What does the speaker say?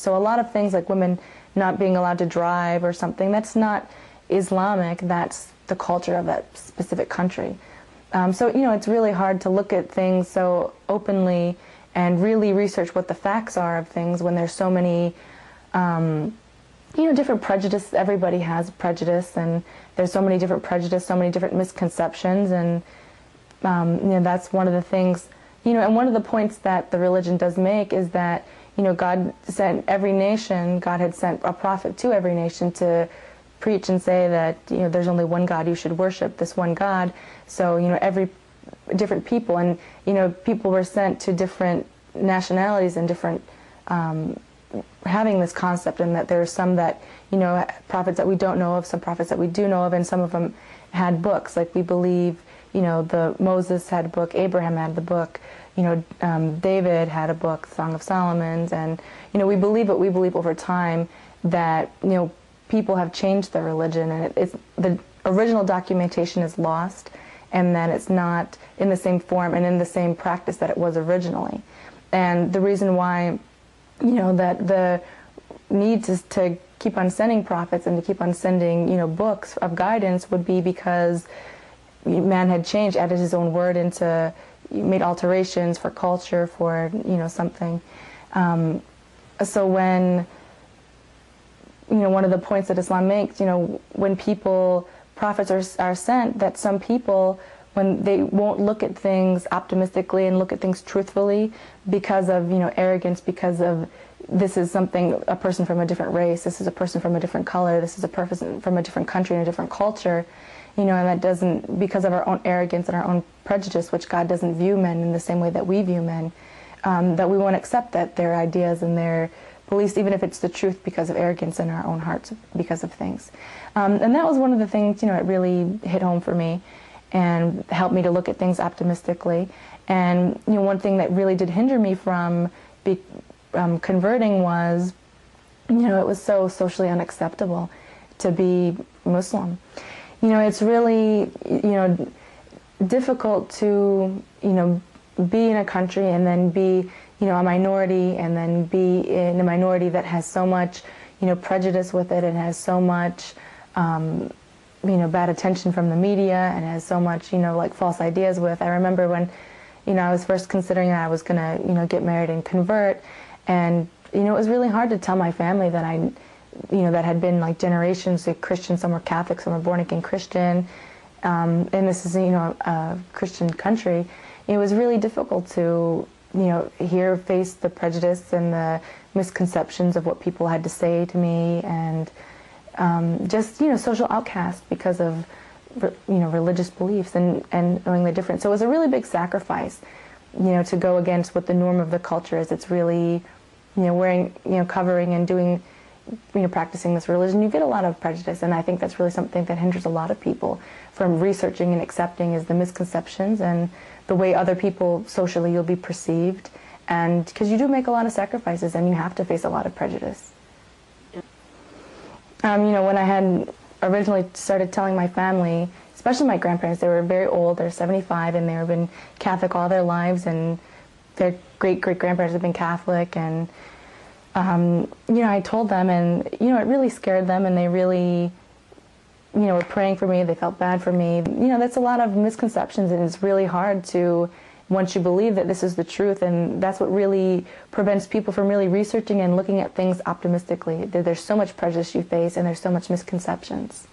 So a lot of things like women not being allowed to drive or something, that's not Islamic, that's the culture of that specific country. So, you know, it's really hard to look at things so openly and really research what the facts are of things when there's so many, you know, different prejudice. Everybody has prejudice, and there's so many different prejudice, so many different misconceptions, and, you know, that's one of the things, you know, and one of the points that the religion does make is that, you know, God sent every nation, God had sent a prophet to every nation to preach and say that, you know, there's only one God, you should worship this one God. So, you know, every different people, and, you know, people were sent to different nationalities and different, having this concept, and that there are some that, you know, prophets that we don't know of, some prophets that we do know of, and some of them had books. Like we believe, you know, Moses had a book, Abraham had the book, you know, David had a book, Song of Solomon's, and, you know, we believe over time that, you know, people have changed their religion, and it's the original documentation is lost, and that it's not in the same form and in the same practice that it was originally. And the reason why, you know, that the need to keep on sending prophets and to keep on sending, you know, books of guidance would be because man had changed, added his own word into, made alterations for culture, for, you know, something. So when, you know, one of the points that Islam makes, you know, when prophets are sent, that some people, when they won't look at things optimistically and look at things truthfully because of, you know, arrogance, because of this is a person from a different race, this is a person from a different color, this is a person from a different country and a different culture, you know, and that doesn't, because of our own arrogance and our own prejudice, which God doesn't view men in the same way that we view men, that we won't accept that their ideas and their beliefs, even if it's the truth, because of arrogance in our own hearts, because of things. And that was one of the things, you know, it really hit home for me and helped me to look at things optimistically. And, you know, one thing that really did hinder me from converting was, you know, it was so socially unacceptable to be Muslim. You know, it's really, you know, difficult to, you know, be in a country and then be, you know, a minority, and then be in a minority that has so much, you know, prejudice with it, and has so much, you know, bad attention from the media, and has so much, you know, like false ideas with. I remember when, you know, I was first considering that I was going to, you know, get married and convert, and, you know, it was really hard to tell my family that you know, that had been like generations of Christians, some were Catholic, some were born-again Christian, and this is, you know, a Christian country. It was really difficult to, you know, face the prejudice and the misconceptions of what people had to say to me, and just, you know, social outcast because of, you know, religious beliefs and knowing the difference. So it was a really big sacrifice, you know, to go against what the norm of the culture is. It's really, you know, wearing, you know, covering and doing, you know, practicing this religion. You get a lot of prejudice, and I think that's really something that hinders a lot of people from researching and accepting, is the misconceptions and the way other people socially you'll be perceived, and because you do make a lot of sacrifices and you have to face a lot of prejudice. You know, when I had originally started telling my family, especially my grandparents, they were very old, they're 75, and they've been Catholic all their lives, and their great-great-grandparents have been Catholic, and you know, I told them, and, you know, it really scared them, and they really, you know, were praying for me, they felt bad for me. You know, that's a lot of misconceptions, and it's really hard to, once you believe that this is the truth, and that's what really prevents people from really researching and looking at things optimistically. There's so much prejudice you face, and there's so much misconceptions.